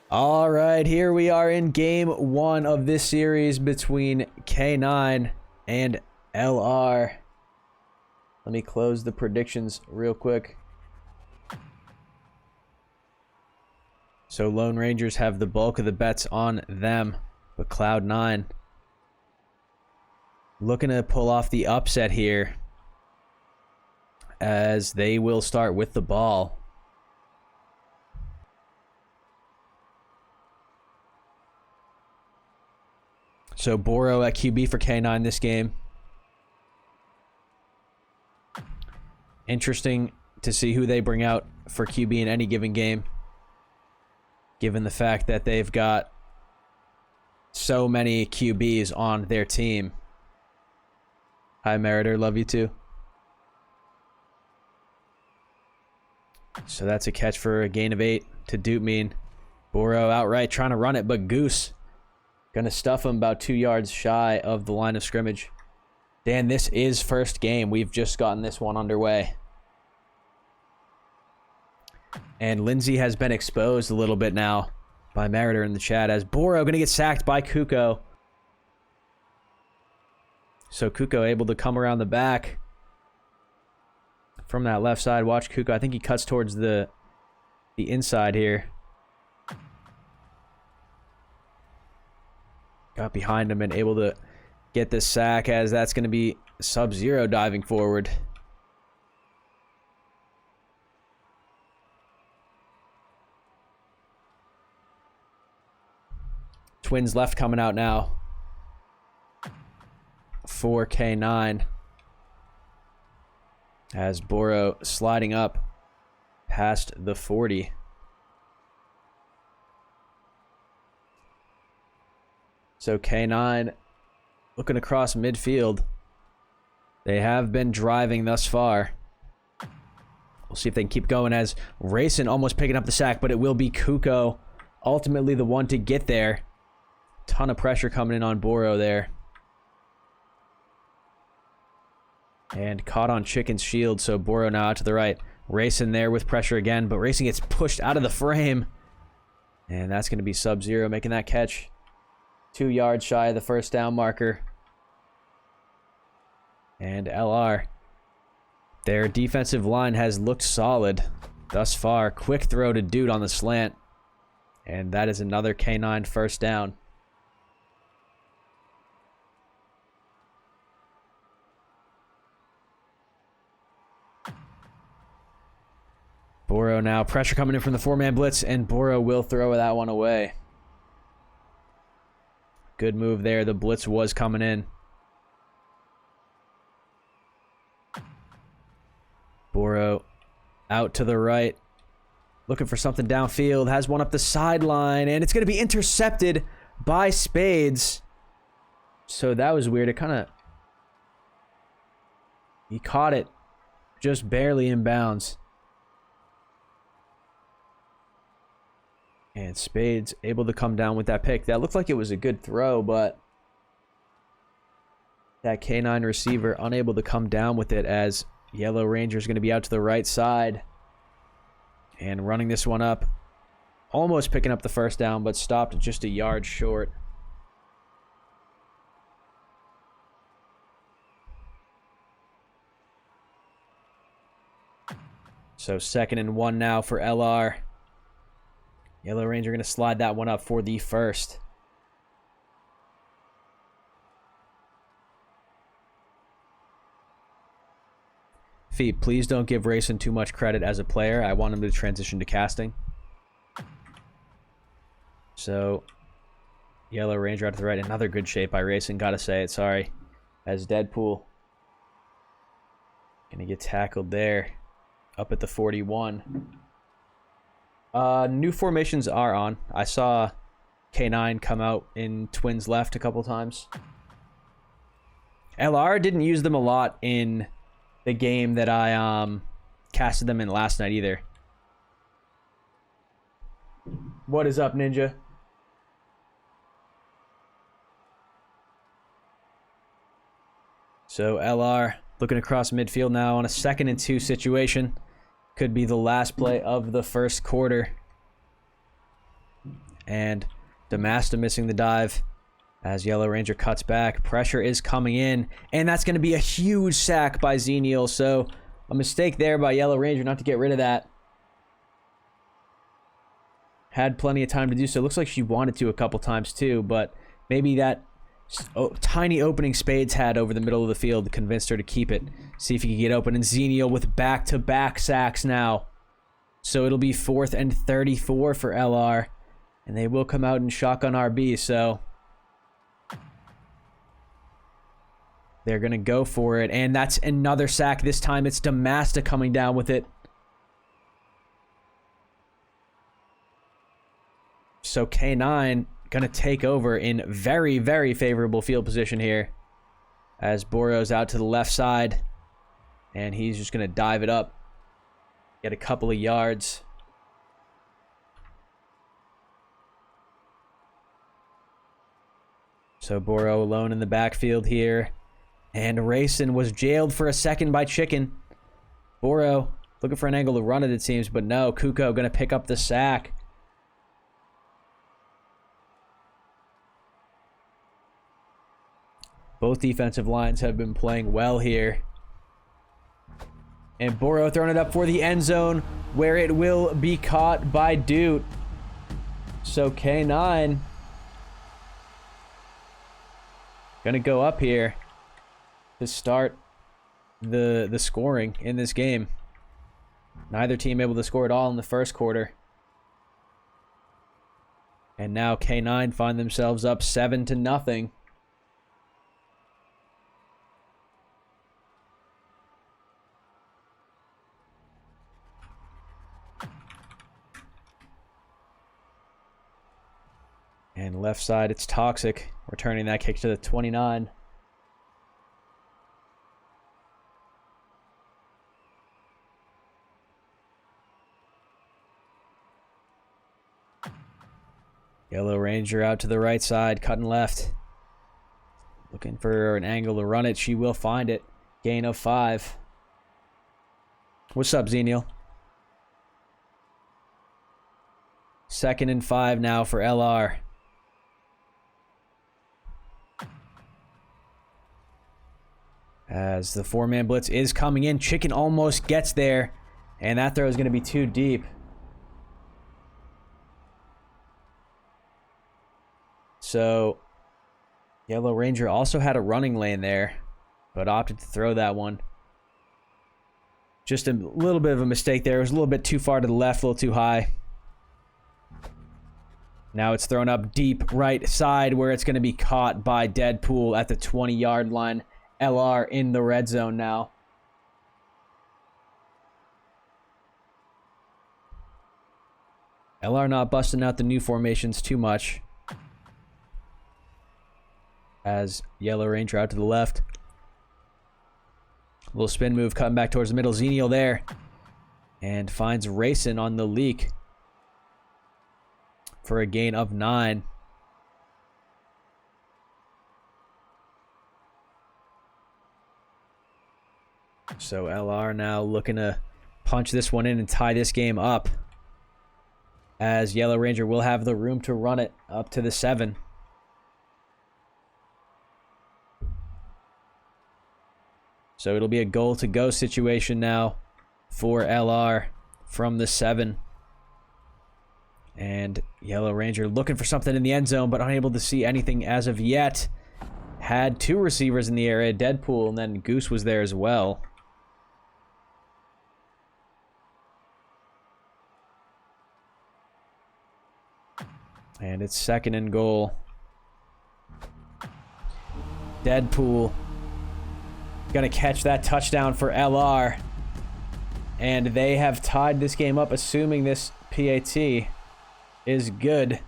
All right, here we are in game one of this series between K9 and LR. Let me close the predictions real quick. So Lone Rangers have the bulk of the bets on them, but Cloud9 looking to pull off the upset here as they will start with the ball. So Boro at QB for K9 this game. Interesting to see who they bring out for QB in any given game, given the fact that they've got so many QBs on their team. Hi Meritor, love you too. So that's a catch for a gain of 8 to Doopmean. Boro outright trying to run it, but Goose gonna stuff him about 2 yards shy of the line of scrimmage. Dan, this is first game. We've just gotten this one underway. And Lindsay has been exposed a little bit now by Meritor in the chat as Boro gonna get sacked by Kuko. So Kuko able to come around the back from that left side. Watch Kuko. I think he cuts towards the inside here. Got behind him and able to get the sack as that's going to be Sub-Zero diving forward. Twins left coming out now for K9 as Boro sliding up past the 40. So K9 looking across midfield. They have been driving thus far. We'll see if they can keep going as Rayson almost picking up the sack, but it will be Kuko ultimately the one to get there. Ton of pressure coming in on Boro there. And caught on Chicken's shield, so Boro now out to the right. Rayson there with pressure again, but Rayson gets pushed out of the frame. And that's going to be Sub-Zero making that catch. 2 yards shy of the first down marker. And LR, their defensive line has looked solid thus far. Quick throw to Dude on the slant. And that is another K9 first down. Boro now, pressure coming in from the 4-man blitz, and Boro will throw that one away. Good move there. The blitz was coming in. Boro out to the right. Looking for something downfield. Has one up the sideline. And it's going to be intercepted by Spades. So that was weird. It kind of... He caught it just barely in bounds. And Spades able to come down with that pick. That looked like it was a good throw, but that K9 receiver unable to come down with it as Yellow Ranger is going to be out to the right side. And running this one up. Almost picking up the first down, but stopped just a yard short. So 2nd and 1 now for LR. Yellow Ranger going to slide that one up for the first. Feet, please don't give Rayson too much credit as a player. I want him to transition to casting. So, Yellow Ranger out to the right. Another good shape by Rayson. Gotta say it, sorry. As Deadpool. Gonna get tackled there. Up at the 41. New formations are on. I saw K9 come out in Twins left a couple times. LR didn't use them a lot in the game that I casted them in last night either. What is up, Ninja? So LR looking across midfield now on a 2nd and 2 situation. Could be the last play of the first quarter. and Damasta missing the dive as Yellow Ranger cuts back. Pressure is coming in, and that's going to be a huge sack by Xenial. So a mistake there by Yellow Ranger not to get rid of that. Had plenty of time to do so. Looks like she wanted to a couple times too, but maybe that tiny opening Spades had over the middle of the field convinced her to keep it. See if he can get open. And Xenial with back-to-back sacks now. So it'll be 4th and 34 for LR. And they will come out in shotgun RB, so they're going to go for it. And that's another sack. This time it's Damasta coming down with it. So K9 going to take over in very, very favorable field position here. As Boro's out to the left side. And he's just going to dive it up. Get a couple of yards. So Boro alone in the backfield here. And Rayson was jailed for a second by Chicken. Boro looking for an angle to run it, it seems, but no. Kuko going to pick up the sack. Both defensive lines have been playing well here. And Boro throwing it up for the end zone, where it will be caught by Doot. So K9 gonna go up here to start the scoring in this game. Neither team able to score at all in the first quarter. And now K9 find themselves up 7-0. And left side, it's Toxic, returning that kick to the 29. Yellow Ranger out to the right side, cutting left. Looking for an angle to run it. She will find it. Gain of 5. What's up, Xenial? 2nd and 5 now for LR. As the 4-man blitz is coming in. Chicken almost gets there. And that throw is going to be too deep. So, Yellow Ranger also had a running lane there, but opted to throw that one. Just a little bit of a mistake there. It was a little bit too far to the left, a little too high. Now it's thrown up deep right side, where it's going to be caught by Deadpool at the 20-yard line. LR in the red zone now. LR not busting out the new formations too much. As Yellow Ranger out to the left. Little spin move cutting back towards the middle. Xenial there. And finds Rayson on the leak. For a gain of 9. So LR now looking to punch this one in and tie this game up. As Yellow Ranger will have the room to run it up to the 7. So it'll be a goal-to-go situation now for LR from the 7. And Yellow Ranger looking for something in the end zone, but unable to see anything as of yet. Had 2 receivers in the area, Deadpool, and then Goose was there as well. And it's 2nd and goal. Deadpool gonna catch that touchdown for LR. And they have tied this game up, assuming this PAT is good.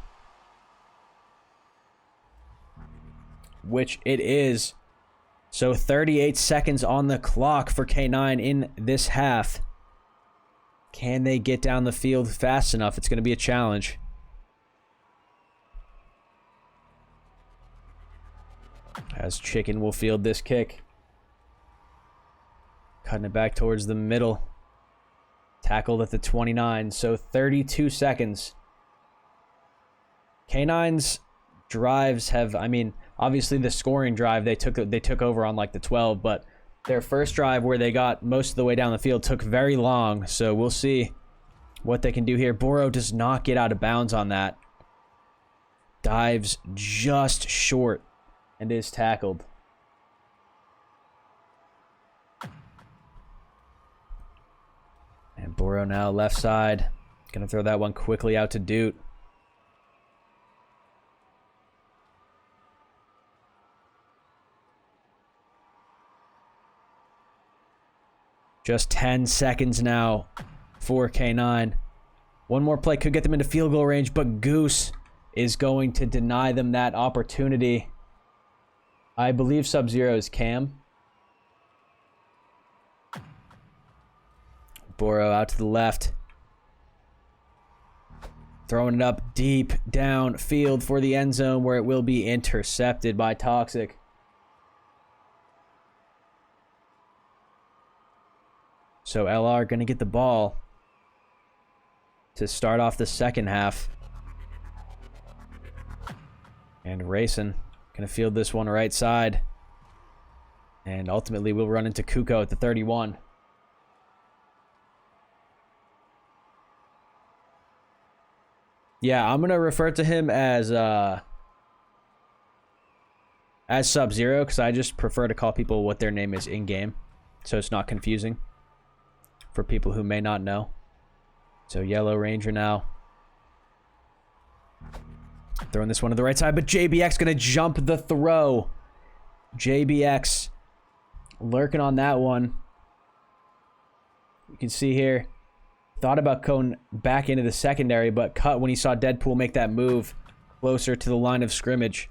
Which it is. So 38 seconds on the clock for K9 in this half. Can they get down the field fast enough? It's going to be a challenge. As Chicken will field this kick. Cutting it back towards the middle. Tackled at the 29, so 32 seconds. K9's drives have, I mean, obviously the scoring drive they took over on like the 12, but their first drive where they got most of the way down the field took very long. So we'll see what they can do here. Boro does not get out of bounds on that. Dives just short and is tackled. And Boro now left side. Gonna throw that one quickly out to Doot. Just 10 seconds now for K9. One more play could get them into field goal range, but Goose is going to deny them that opportunity. I believe Sub-Zero is Cam. Boro out to the left. Throwing it up deep downfield for the end zone where it will be intercepted by Toxic. So LR going to get the ball to start off the second half. And Racing going to field this one right side. And ultimately we'll run into Kuko at the 31. Yeah, I'm going to refer to him as Sub-Zero because I just prefer to call people what their name is in-game. So it's not confusing for people who may not know. So Yellow Ranger now. Throwing this one to the right side, but JBX going to jump the throw. JBX lurking on that one. You can see here. Thought about going back into the secondary, but cut when he saw Deadpool make that move closer to the line of scrimmage.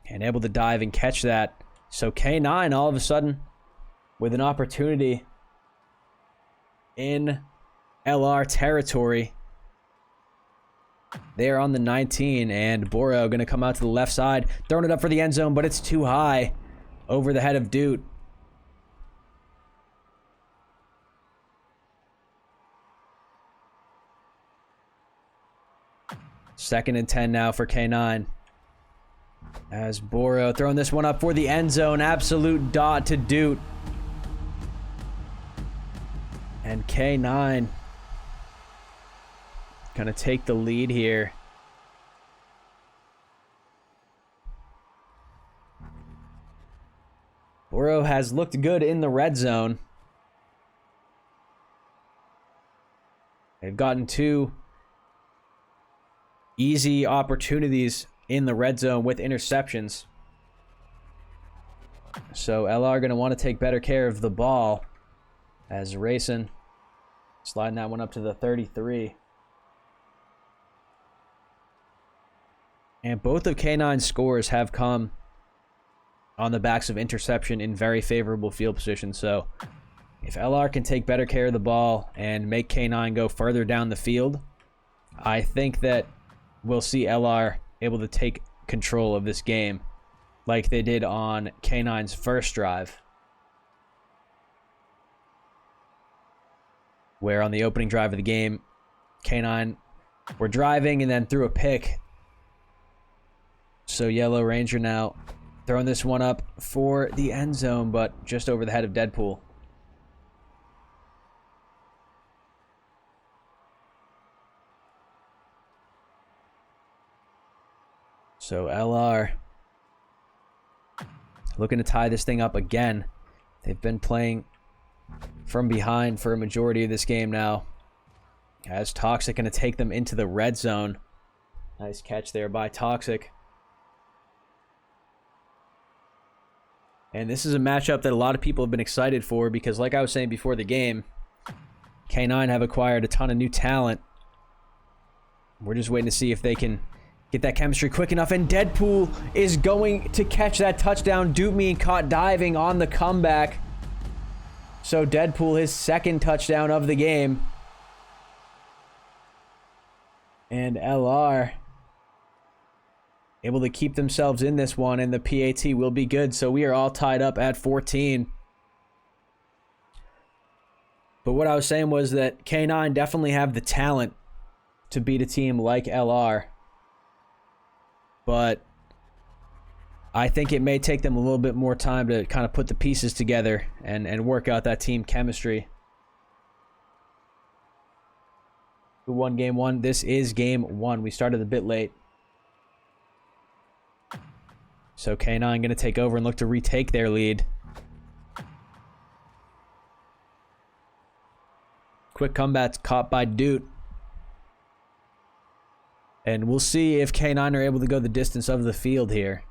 And able to dive and catch that. So K9 all of a sudden with an opportunity in LR territory. They are on the 19, and Boro going to come out to the left side, throwing it up for the end zone, but it's too high over the head of Doot. Second and 10 now for K9. As Boro throwing this one up for the end zone, absolute dot to Doot. And K9 gonna take the lead here. Boro has looked good in the red zone. They've gotten two easy opportunities in the red zone with interceptions. So LR gonna want to take better care of the ball as Racing sliding that one up to the 33. And both of K9's scores have come on the backs of interception in very favorable field position. So if LR can take better care of the ball and make K9 go further down the field, I think that we'll see LR able to take control of this game like they did on K9's first drive. Where on the opening drive of the game, K9 were driving and then threw a pick. So Yellow Ranger now throwing this one up for the end zone, but just over the head of Deadpool. So LR looking to tie this thing up again. They've been playing from behind for a majority of this game now. As Toxic going to take them into the red zone. Nice catch there by Toxic. And this is a matchup that a lot of people have been excited for because, like I was saying before the game, K9 have acquired a ton of new talent. We're just waiting to see if they can get that chemistry quick enough. And Deadpool is going to catch that touchdown. Doot me caught diving on the comeback. So Deadpool, his second touchdown of the game. And LR able to keep themselves in this one, and the PAT will be good. So we are all tied up at 14. But what I was saying was that K9 definitely have the talent to beat a team like LR. but I think it may take them a little bit more time to kind of put the pieces together and work out that team chemistry. Who won game one? This is game one. We started a bit late. So K9 going to take over and look to retake their lead. Quick comebacks caught by Doot. And we'll see if K9 are able to go the distance of the field here.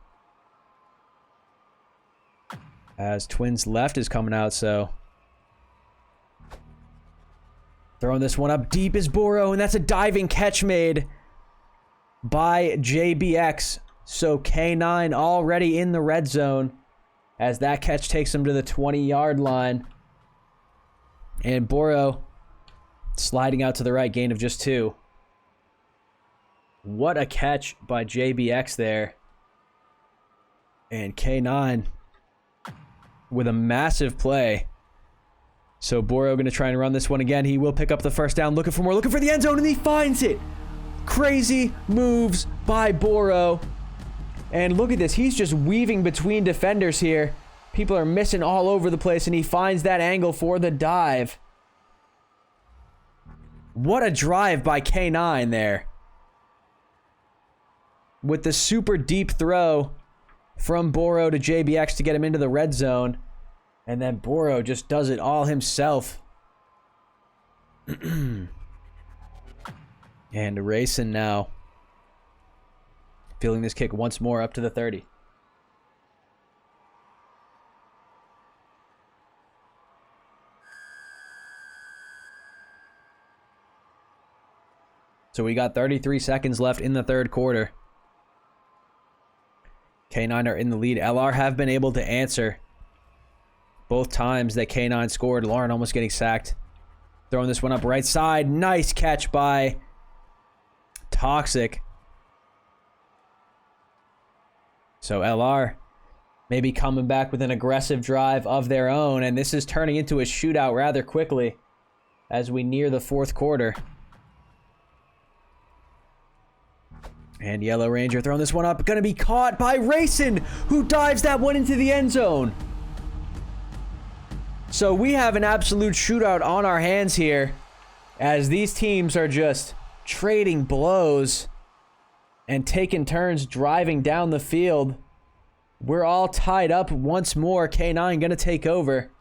As Twins left is coming out, so... Throwing this one up deep is Boro, and that's a diving catch made by JBX. So K9 already in the red zone as that catch takes him to the 20-yard line. And Boro sliding out to the right, gain of just 2. What a catch by JBX there. And K9 with a massive play. So Boro going to try and run this one again. He will pick up the first down, looking for more, looking for the end zone, and he finds it. Crazy moves by Boro. And look at this. He's just weaving between defenders here. People are missing all over the place, and he finds that angle for the dive. What a drive by K9 there. With the super deep throw from Boro to JBX to get him into the red zone. And then Boro just does it all himself. And racing now. Feeling this kick once more up to the 30. So we got 33 seconds left in the third quarter. K9 are in the lead. LR have been able to answer both times that K9 scored. Lauren almost getting sacked. Throwing this one up right side. Nice catch by Toxic. So LR maybe coming back with an aggressive drive of their own. And this is turning into a shootout rather quickly as we near the fourth quarter. And Yellow Ranger throwing this one up. Going to be caught by Racing, who dives that one into the end zone. So we have an absolute shootout on our hands here as these teams are just trading blows and taking turns driving down the field. We're all tied up once more. K9 going to take over.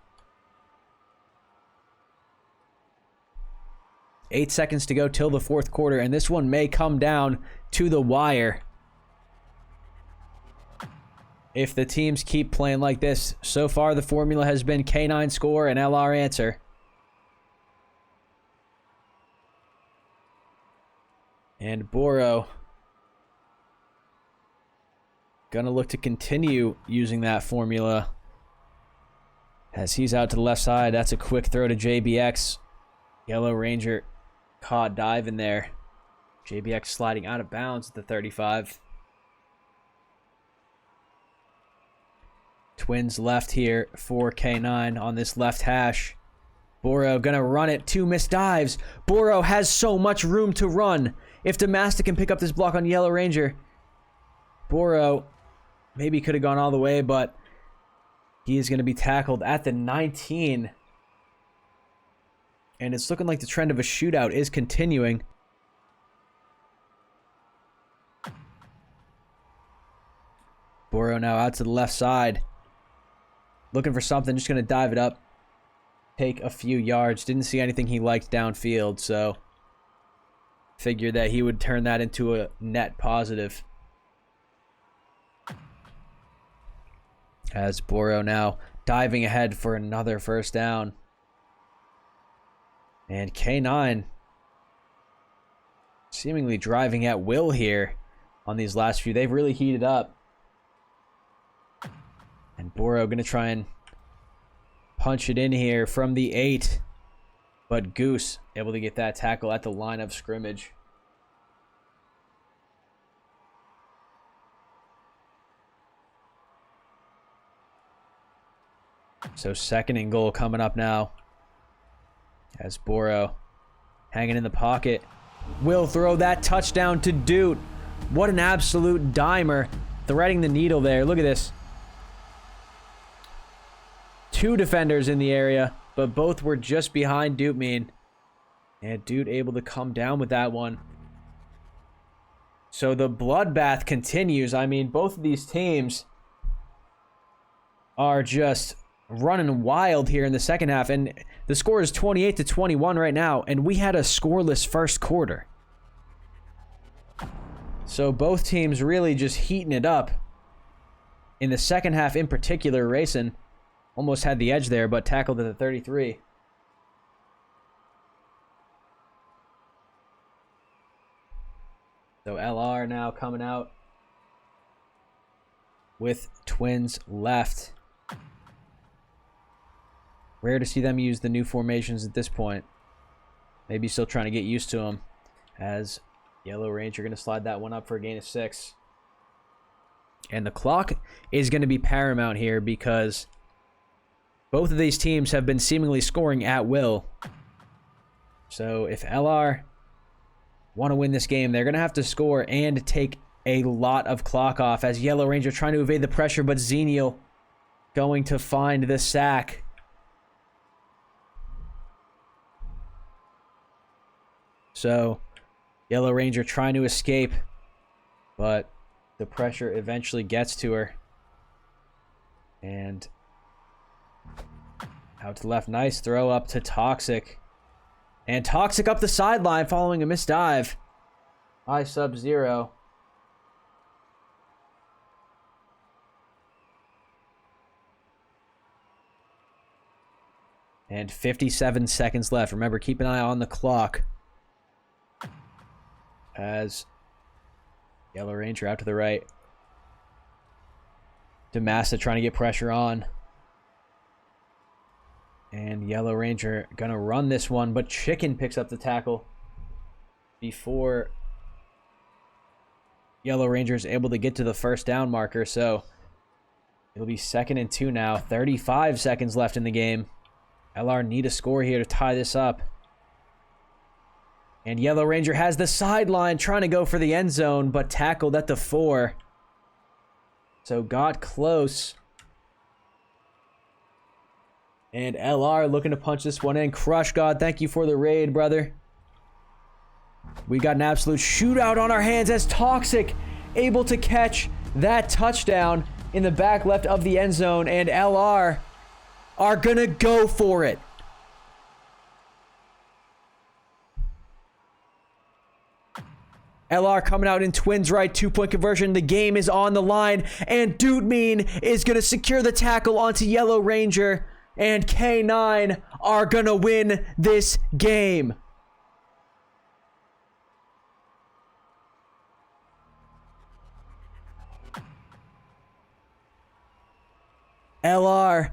8 seconds to go till the fourth quarter, and this one may come down to the wire if the teams keep playing like this. So far, the formula has been K9 score and LR answer. And Boro gonna look to continue using that formula as he's out to the left side. That's a quick throw to JBX. Yellow Ranger caught diving there. JBX sliding out of bounds at the 35. Twins left here for K9 on this left hash. Boro gonna run it. 2 missed dives. Boro has so much room to run. If Damastic can pick up this block on Yellow Ranger, Boro maybe could have gone all the way, but he is going to be tackled at the 19. And it's looking like the trend of a shootout is continuing. Boro now out to the left side. Looking for something, just going to dive it up. Take a few yards. Didn't see anything he liked downfield, so figured that he would turn that into a net positive. As Boro now diving ahead for another first down. And K9 seemingly driving at will here on these last few. They've really heated up. And Boro going to try and punch it in here from the 8. But Goose able to get that tackle at the line of scrimmage. So 2nd and goal coming up now. As Boro hanging in the pocket will throw that touchdown to Doot What an absolute dimer. Threading the needle there. Look at this. 2 defenders in the area, but both were just behind Dude. And Dude able to come down with that one. So the bloodbath continues. I mean, both of these teams are just running wild here in the second half. And the score is 28-21 right now. And we had a scoreless first quarter. So both teams really just heating it up. In the second half in particular, Racing almost had the edge there, but tackled at the 33. So LR now coming out with Twins left. Rare to see them use the new formations at this point. Maybe still trying to get used to them. As Yellow Ranger going to slide that one up for a gain of 6. And the clock is going to be paramount here because both of these teams have been seemingly scoring at will. So if LR want to win this game, they're going to have to score and take a lot of clock off as Yellow Ranger trying to evade the pressure, but Xenial going to find the sack. So Yellow Ranger trying to escape, but the pressure eventually gets to her. And out to the left. Nice throw up to Toxic. And Toxic up the sideline following a missed dive by Sub-Zero. And 57 seconds left. Remember, keep an eye on the clock. As Yellow Ranger out to the right. Demassa trying to get pressure on. And Yellow Ranger gonna run this one, but Chicken picks up the tackle before Yellow Ranger is able to get to the first down marker. So it'll be 2nd and 2 now. 35 seconds left in the game. LR need a score here to tie this up. And Yellow Ranger has the sideline trying to go for the end zone, but tackled at the 4. So got close. And LR looking to punch this one in. Crush God, thank you for the raid, brother. We got an absolute shootout on our hands as Toxic able to catch that touchdown in the back left of the end zone. And LR are gonna go for it. LR coming out in Twins right, 2-point conversion. The game is on the line. And Dude Mean is gonna secure the tackle onto Yellow Ranger. And K9 are gonna win this game. LR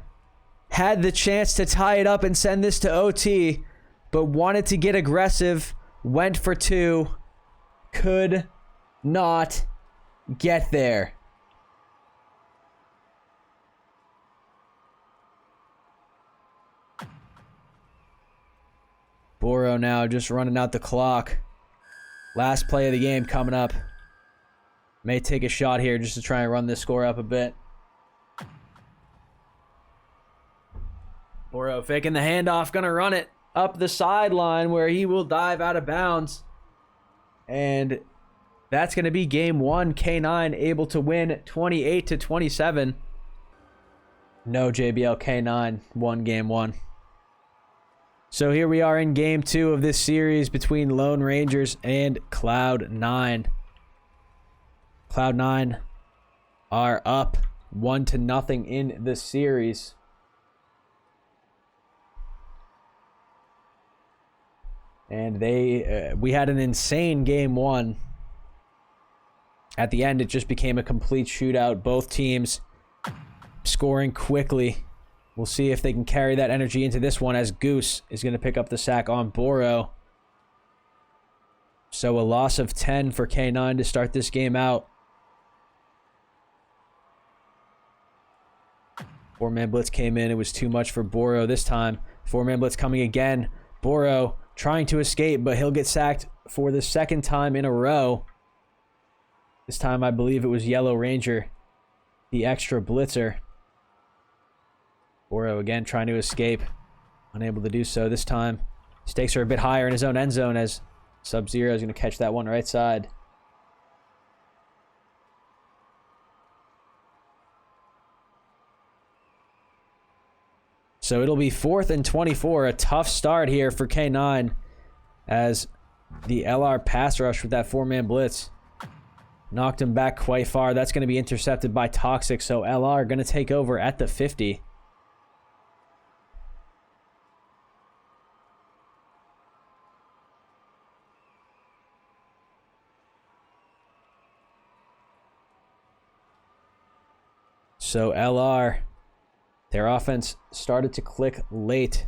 had the chance to tie it up and send this to OT, but wanted to get aggressive, went for 2, could not get there. Boro now just running out the clock. Last play of the game coming up. May take a shot here just to try and run this score up a bit. Boro faking the handoff, gonna run it up the sideline where he will dive out of bounds. And that's gonna be game 1. K9 able to win 28-27. No JBL, K9 won game 1. So here we are in game 2 of this series between Lone Rangers and Cloud9. Cloud9 are up 1-0 in the series. And we had an insane game 1. At the end, it just became a complete shootout. Both teams scoring quickly. We'll see if they can carry that energy into this one as Goose is going to pick up the sack on Boro. So a loss of 10 for K9 to start this game out. 4-man blitz came in. It was too much for Boro this time. 4-man blitz coming again. Boro trying to escape, but he'll get sacked for the 2nd time in a row. This time I believe it was Yellow Ranger, the extra blitzer. Boro again trying to escape. Unable to do so this time. Stakes are a bit higher in his own end zone as Sub-Zero is going to catch that one right side. So it'll be 4th and 24. A tough start here for K9 as the LR pass rush with that 4-man blitz knocked him back quite far. That's going to be intercepted by Toxic, so LR going to take over at the 50. So LR, their offense started to click late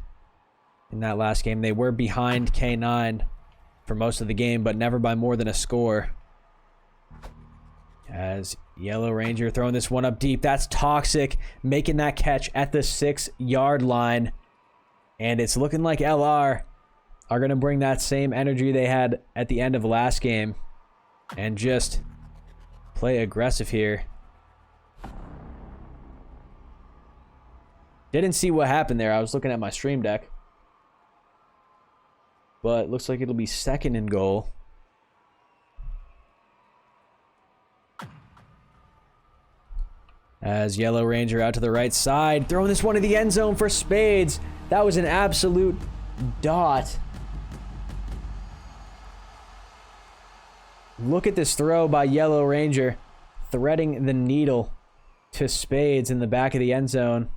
in that last game. They were behind K9 for most of the game, but never by more than a score. As Yellow Ranger throwing this one up deep. That's Toxic making that catch at the 6-yard line. And it's looking like LR are going to bring that same energy they had at the end of last game and just play aggressive here. Didn't see what happened there. I was looking at my stream deck. But looks like it'll be 2nd and goal. As Yellow Ranger out to the right side, throwing this one to the end zone for Spades. That was an absolute dot. Look at this throw by Yellow Ranger, threading the needle to Spades in the back of the end zone.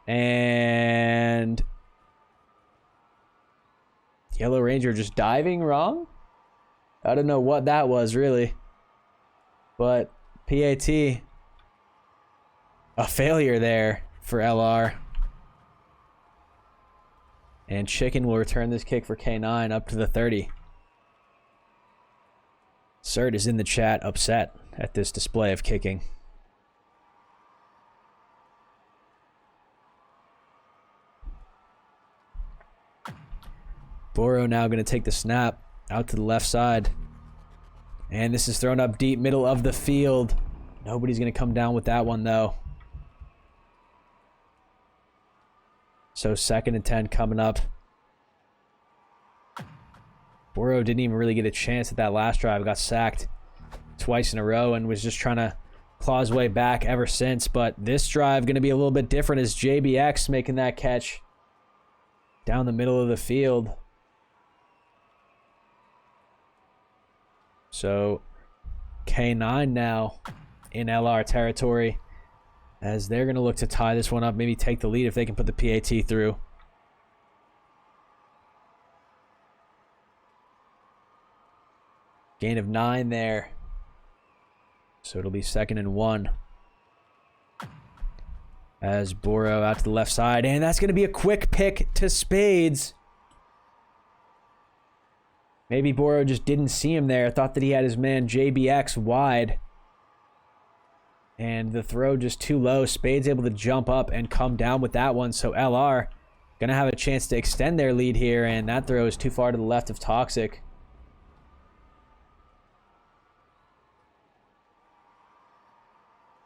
And Yellow Ranger just diving wrong? I don't know what that was, really. But PAT, a failure there for LR. And Chicken will return this kick for K9 up to the 30. Cert is in the chat upset at this display of kicking. Boro now going to take the snap out to the left side. And this is thrown up deep, middle of the field. Nobody's going to come down with that one, though. So 2nd and 10 coming up. Boro didn't even really get a chance at that last drive. Got sacked twice in a row and was just trying to claw his way back ever since. But this drive going to be a little bit different as JBX making that catch down the middle of the field. So K9 now in LR territory as they're going to look to tie this one up, maybe take the lead if they can put the PAT through. Gain of 9 there. So it'll be 2nd and 1. As Boro out to the left side. And that's going to be a quick pick to Spades. Maybe Boro just didn't see him there. Thought that he had his man JBX wide. And the throw just too low. Spades able to jump up and come down with that one. So LR going to have a chance to extend their lead here. And that throw is too far to the left of Toxic.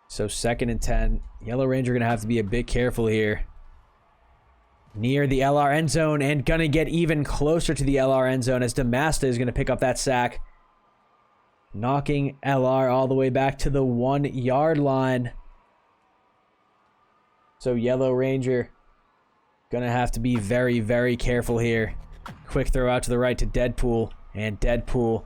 So 2nd and 10. Yellow Ranger going to have to be a bit careful here. Near the LR end zone and going to get even closer to the LR end zone as Demasta is going to pick up that sack. Knocking LR all the way back to the 1-yard line. So Yellow Ranger going to have to be very, very careful here. Quick throw out to the right to Deadpool. And Deadpool,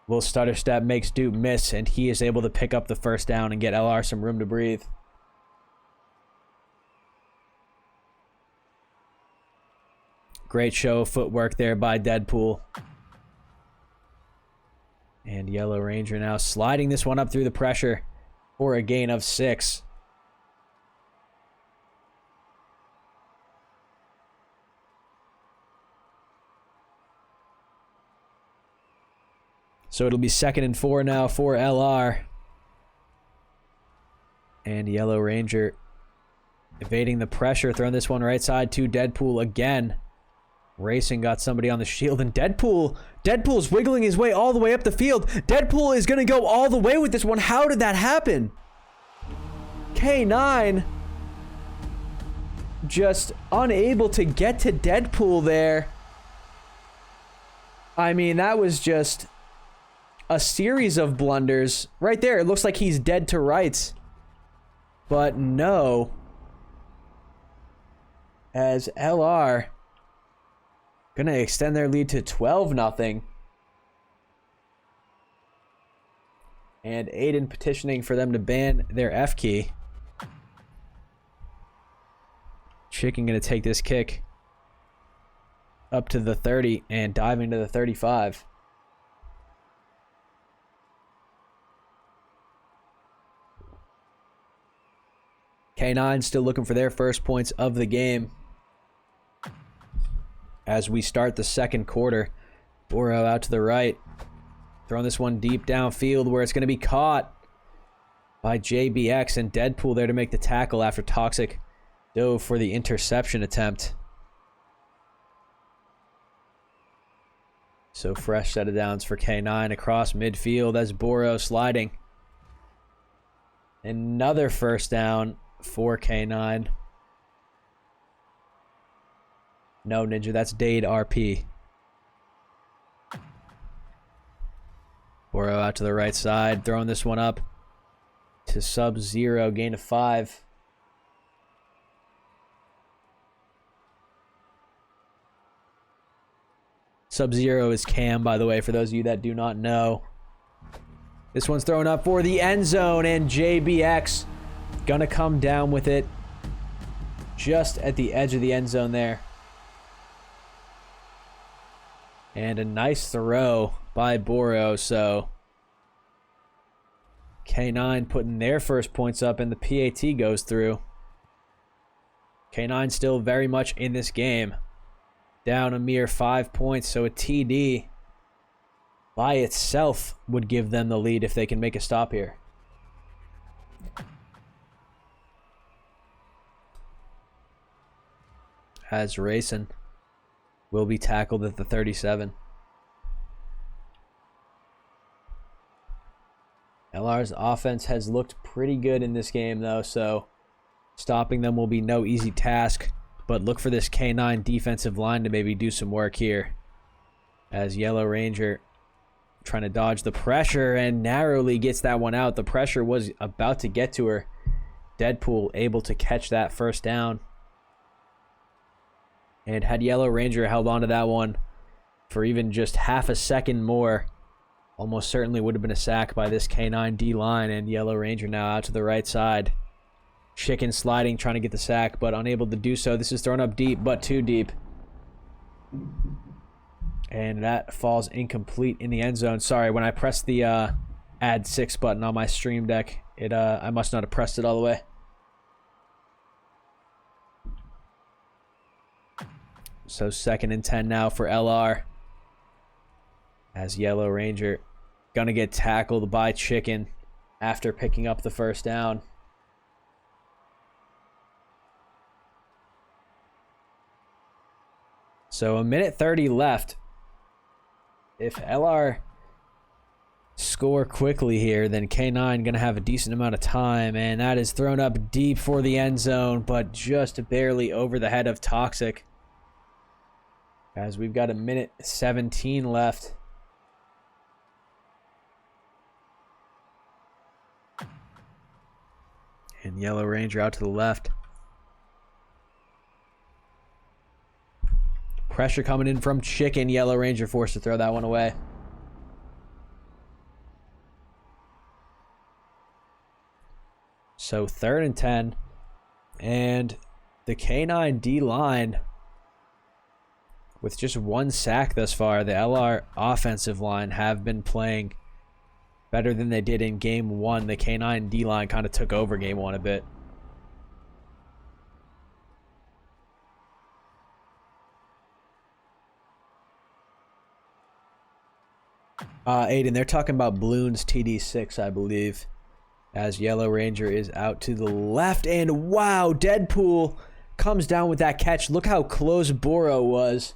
little stutter step, makes Dupe miss. And he is able to pick up the first down and get LR some room to breathe. Great show of footwork there by Deadpool. And Yellow Ranger now sliding this one up through the pressure for a gain of 6. So it'll be 2nd and 4 now for LR. And Yellow Ranger evading the pressure, throwing this one right side to Deadpool again. Racing got somebody on the shield, and Deadpool's wiggling his way all the way up the field. Deadpool is going to go all the way with this one. How did that happen? K9 just unable to get to Deadpool there. I mean, that was just a series of blunders. Right there, it looks like he's dead to rights. But no. As LR gonna extend their lead to 12-0. And Aiden petitioning for them to ban their F key. Chicken gonna take this kick up to the 30 and dive into the 35. K9 still looking for their first points of the game. As we start the second quarter, Boro out to the right. Throwing this one deep downfield where it's going to be caught by JBX, and Deadpool there to make the tackle after Toxic dove for the interception attempt. So fresh set of downs for K9 across midfield as Boro sliding. Another first down for K9. No, Ninja, that's Dade RP. Boro out to the right side, throwing this one up to Sub-Zero, gain of 5. Sub-Zero is Cam, by the way, for those of you that do not know. This one's thrown up for the end zone, and JBX gonna come down with it just at the edge of the end zone there. And a nice throw by Boro, so K9 putting their first points up, and the PAT goes through. K9 still very much in this game. Down a mere 5 points, so a TD by itself would give them the lead if they can make a stop here. As Racing will be tackled at the 37. LR's offense has looked pretty good in this game, though, so stopping them will be no easy task. But look for this K9 defensive line to maybe do some work here. As Yellow Ranger trying to dodge the pressure and narrowly gets that one out. The pressure was about to get to her. Deadpool able to catch that first down. And had Yellow Ranger held on to that one for even just half a second more, almost certainly would have been a sack by this K9 D-line. And Yellow Ranger now out to the right side. Chicken sliding, trying to get the sack, but unable to do so. This is thrown up deep, but too deep. And that falls incomplete in the end zone. Sorry, when I pressed the add 6 button on my stream deck, I must not have pressed it all the way. So 2nd and 10 now for LR. As Yellow Ranger gonna get tackled by Chicken after picking up the first down. So 1:30 left. If LR score quickly here, then K9 going to have a decent amount of time. And that is thrown up deep for the end zone, but just barely over the head of Toxic. As we've got 1:17 left. And Yellow Ranger out to the left. Pressure coming in from Chicken. Yellow Ranger forced to throw that one away. So 3rd and 10. And the K9 D-line, with just 1 sack thus far, the LR offensive line have been playing better than they did in game 1. The K9 D-line kind of took over game 1 a bit. Aiden, they're talking about Bloons TD6, I believe. As Yellow Ranger is out to the left. And wow, Deadpool comes down with that catch. Look how close Boro was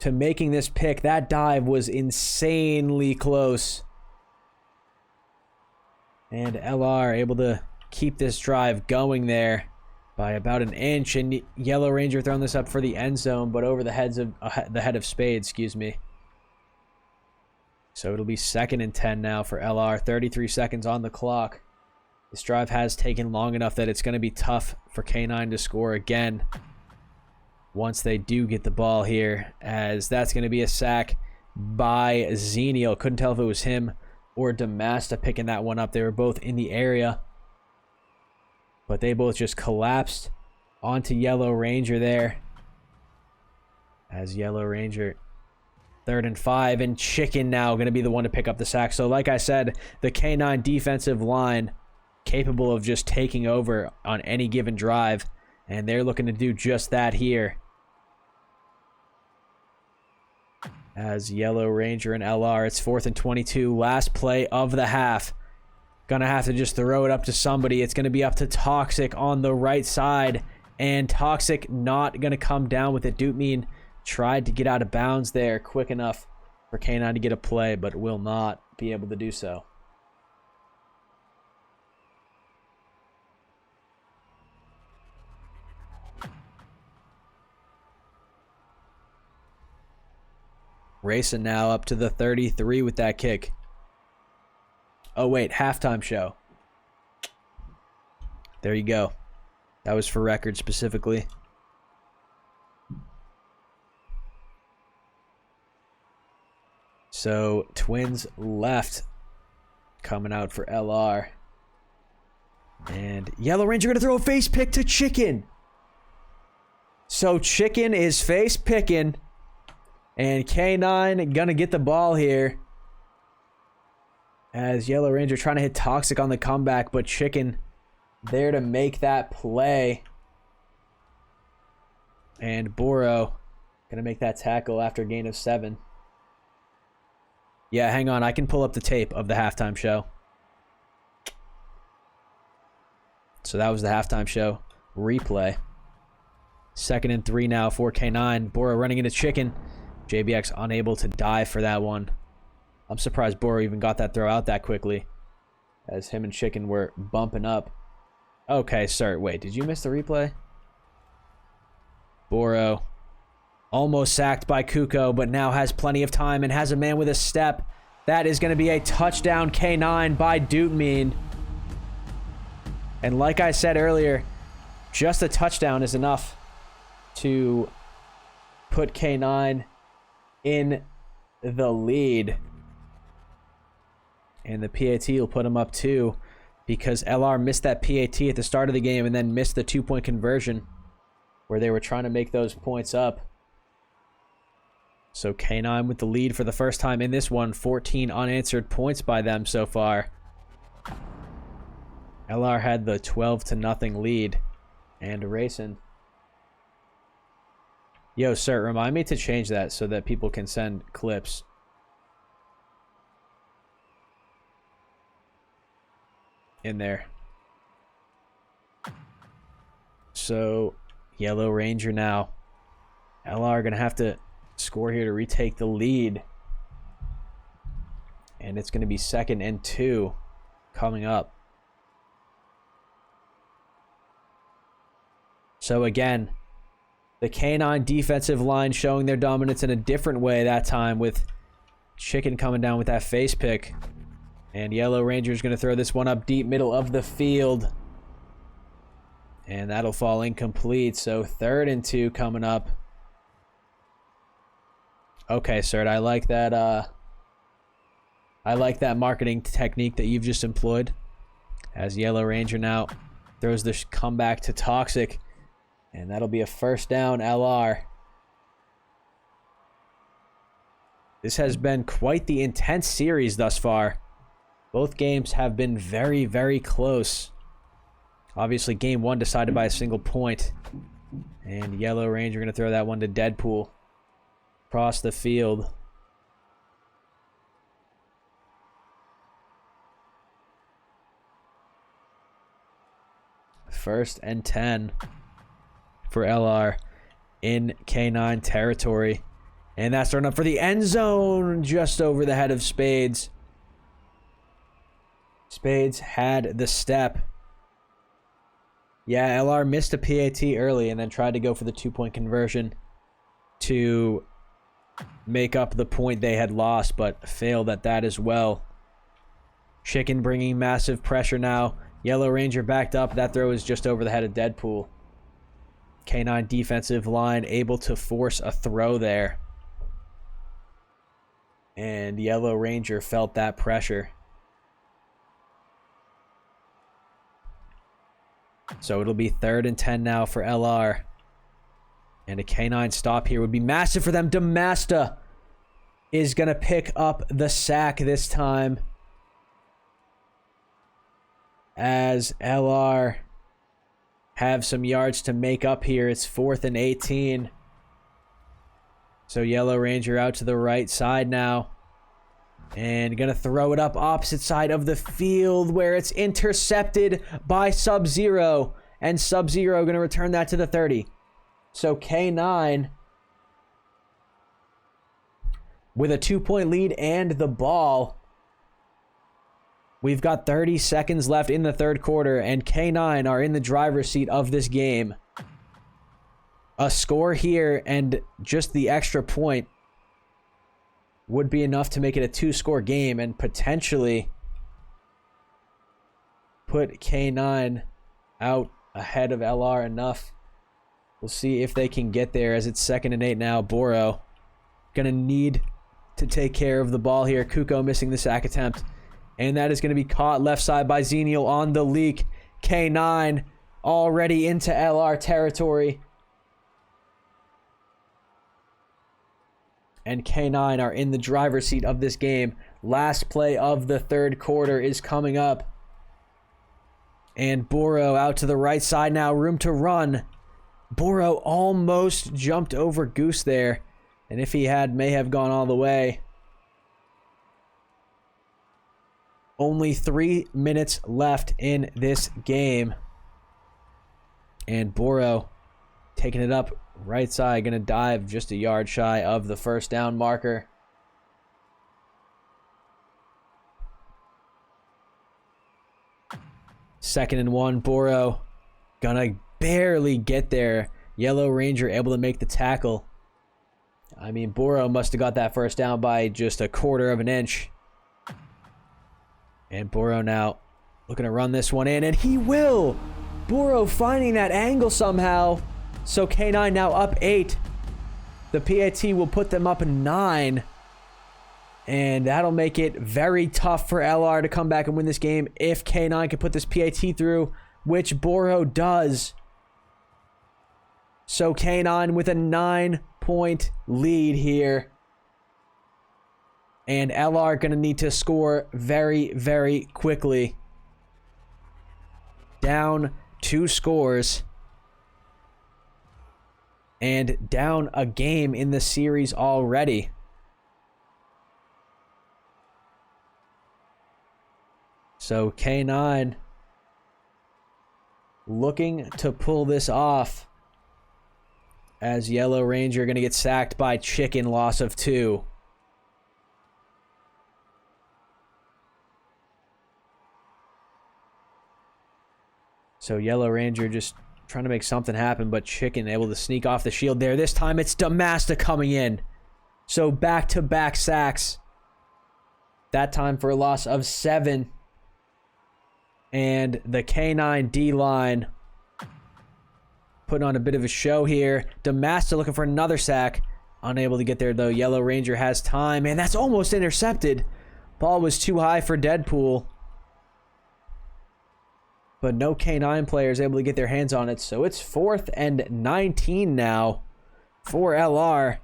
to making this pick. That dive was insanely close. And LR able to keep this drive going there by about an inch. And Yellow Ranger throwing this up for the end zone, but over the head of Spade, excuse me. So it'll be 2nd and 10 now for LR. 33 seconds on the clock. This drive has taken long enough that it's going to be tough for K9 to score again once they do get the ball here, as that's going to be a sack by Xenial. Couldn't tell if it was him or Damasta picking that one up. They were both in the area, but they both just collapsed onto Yellow Ranger there, as Yellow Ranger 3rd and 5, and Chicken now going to be the one to pick up the sack. So like I said, the K9 defensive line capable of just taking over on any given drive, and they're looking to do just that here, as Yellow Ranger and LR, it's 4th and 22, last play of the half. Gonna have to just throw it up to somebody. It's gonna be up to Toxic on the right side, and Toxic not gonna come down with it. Dootmean tried to get out of bounds there quick enough for K9 to get a play, but will not be able to do so. Racing now up to the 33 with that kick. Oh, wait, halftime show. There you go. That was for record specifically. So, Twins left coming out for LR. And Yellow Ranger going to throw a face pick to Chicken. So, Chicken is face picking. And K9 gonna get the ball here, as Yellow Ranger trying to hit Toxic on the comeback, but Chicken there to make that play. And Boro gonna make that tackle after a gain of 7. Yeah, hang on, I can pull up the tape of the halftime show. So that was the halftime show replay. 2nd and 3 now for K9. Boro running into Chicken. JBX unable to dive for that one. I'm surprised Boro even got that throw out that quickly, as him and Chicken were bumping up. Okay, sir. Wait, did you miss the replay? Boro almost sacked by Kuko, but now has plenty of time and has a man with a step. That is going to be a touchdown K9 by Dootmean. And like I said earlier, just a touchdown is enough to put K9 in the lead. And the PAT will put him up 2, because LR missed that PAT at the start of the game and then missed the 2-point conversion where they were trying to make those points up. So K9 with the lead for the first time in this one. 14 unanswered points by them so far. LR had the 12-0 lead and racing. Yo, sir, remind me to change that so that people can send clips. In there. So, Yellow Ranger now. LR gonna have to score here to retake the lead. And it's gonna be 2nd and 2 coming up. So again, the K9 defensive line showing their dominance in a different way that time, with Chicken coming down with that face pick. And Yellow Ranger's going to throw this one up deep middle of the field. And that'll fall incomplete. So 3rd and 2 coming up. Okay, sir, I like that. I like that marketing technique that you've just employed. As Yellow Ranger now throws the comeback to Toxic. And that'll be a 1st down, LR. This has been quite the intense series thus far. Both games have been very, very close. Obviously, game 1 decided by a single point. And Yellow Ranger going to throw that one to Deadpool. Across the field. First and 10 for LR in K9 territory. And that's thrown up for the end zone, just over the head of Spades. Spades had the step. Yeah, LR missed a PAT early and then tried to go for the 2-point conversion to make up the point they had lost, but failed at that as well. Chicken bringing massive pressure now. Yellow Ranger backed up. That throw is just over the head of Deadpool. K9 defensive line able to force a throw there. And Yellow Ranger felt that pressure. So it'll be 3rd and 10 now for LR. And a K9 stop here would be massive for them. Demasta is going to pick up the sack this time, as LR have some yards to make up here. It's 4th and 18. So Yellow Ranger out to the right side now. And going to throw it up opposite side of the field, where it's intercepted by Sub-Zero. And Sub-Zero going to return that to the 30. So K9 with a 2-point lead and the ball. We've got 30 seconds left in the 3rd quarter, and K9 are in the driver's seat of this game. A score here and just the extra point would be enough to make it a 2-score game and potentially put K9 out ahead of LR enough. We'll see if they can get there, as it's 2nd and 8 now. Boro gonna need to take care of the ball here. Kuko missing the sack attempt, and that is going to be caught left side by Xenial on the leak. K9 already into LR territory. And K9 are in the driver's seat of this game. Last play of the 3rd quarter is coming up. And Boro out to the right side now. Room to run. Boro almost jumped over Goose there. And if he had, may have gone all the way. Only 3 minutes left in this game. And Boro taking it up right side, going to dive just a yard shy of the 1st down marker. Second and 1, Boro gonna barely get there. Yellow Ranger able to make the tackle. I mean, Boro must have got that 1st down by just a 1/4 of an inch. And Boro now looking to run this one in, and he will! Boro finding that angle somehow. So K9 now up 8. The PAT will put them up 9. And that'll make it very tough for LR to come back and win this game if K9 can put this PAT through, which Boro does. So K9 with a 9-point lead here. And LR going to need to score very, very quickly. Down 2 scores. And down a game in the series already. So K9 looking to pull this off, as Yellow Ranger going to get sacked by Chicken, loss of 2. So Yellow Ranger just trying to make something happen, but Chicken able to sneak off the shield there. This time it's Demasta coming in. So back-to-back sacks. That time for a loss of 7. And the K9 D-line putting on a bit of a show here. Demasta looking for another sack. Unable to get there, though. Yellow Ranger has time, and that's almost intercepted. Ball was too high for Deadpool. But no K9 players able to get their hands on it. So it's 4th and 19 now for LR.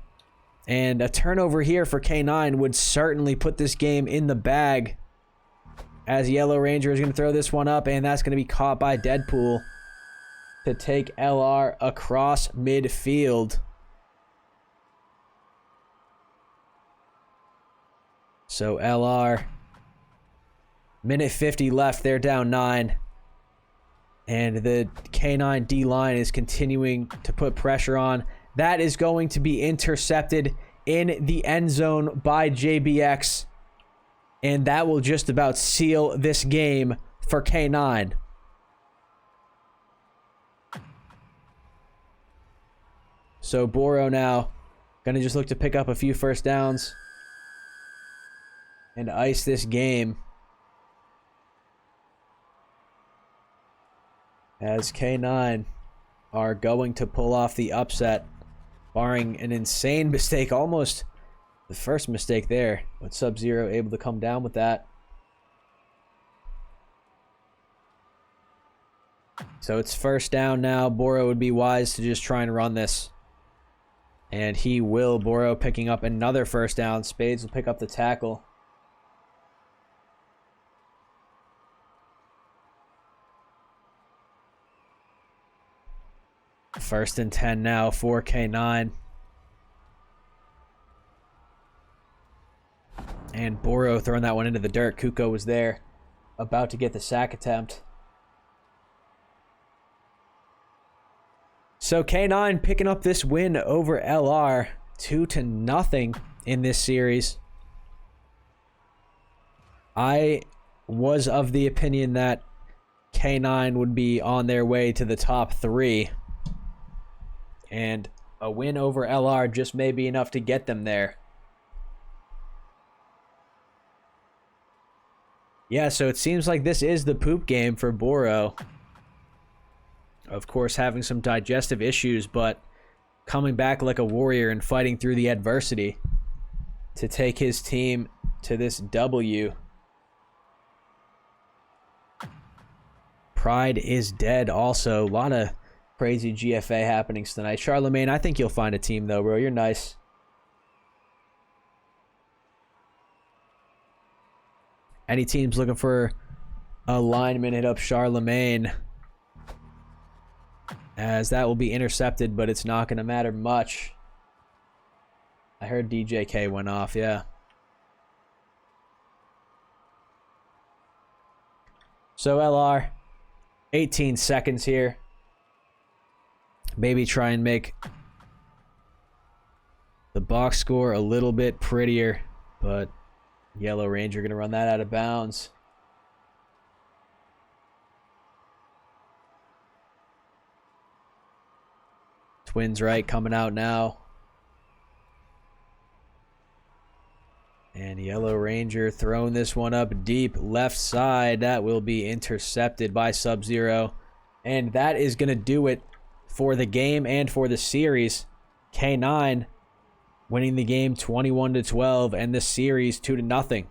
And a turnover here for K9 would certainly put this game in the bag, as Yellow Ranger is going to throw this one up, and that's going to be caught by Deadpool to take LR across midfield. So LR, minute 50 left, they're down 9. And the K9 D-line is continuing to put pressure on. That is going to be intercepted in the end zone by JBX. And that will just about seal this game for K9. So Boro now going to just look to pick up a few first downs and ice this game. As K9 are going to pull off the upset, barring an insane mistake, almost the first mistake there, but Sub-Zero able to come down with that. So it's first down now. Boro would be wise to just try and run this. And he will. Boro picking up another first down. Spades will pick up the tackle. First and 10 now for K9. And Boro throwing that one into the dirt. Kuko was there, about to get the sack attempt. So K9 picking up this win over LR, 2-0 in this series. I was of the opinion that K9 would be on their way to the top 3. And a win over LR just may be enough to get them there. Yeah, so it seems like this is the poop game for Boro. Of course, having some digestive issues, but coming back like a warrior and fighting through the adversity to take his team to this W. Pride is dead also. A lot of crazy GFA happenings tonight. Charlemagne, I think you'll find a team though, bro. You're nice. Any teams looking for a lineman, hit up Charlemagne. As that will be intercepted, but it's not going to matter much. I heard DJK went off, yeah. So LR, 18 seconds here. Maybe try and make the box score a little bit prettier, but Yellow Ranger going to run that out of bounds. Twins right coming out now. And Yellow Ranger throwing this one up deep left side. That will be intercepted by Sub-Zero. And that is going to do it for the game and for the series. K9 winning the game 21-12 and the series 2-0.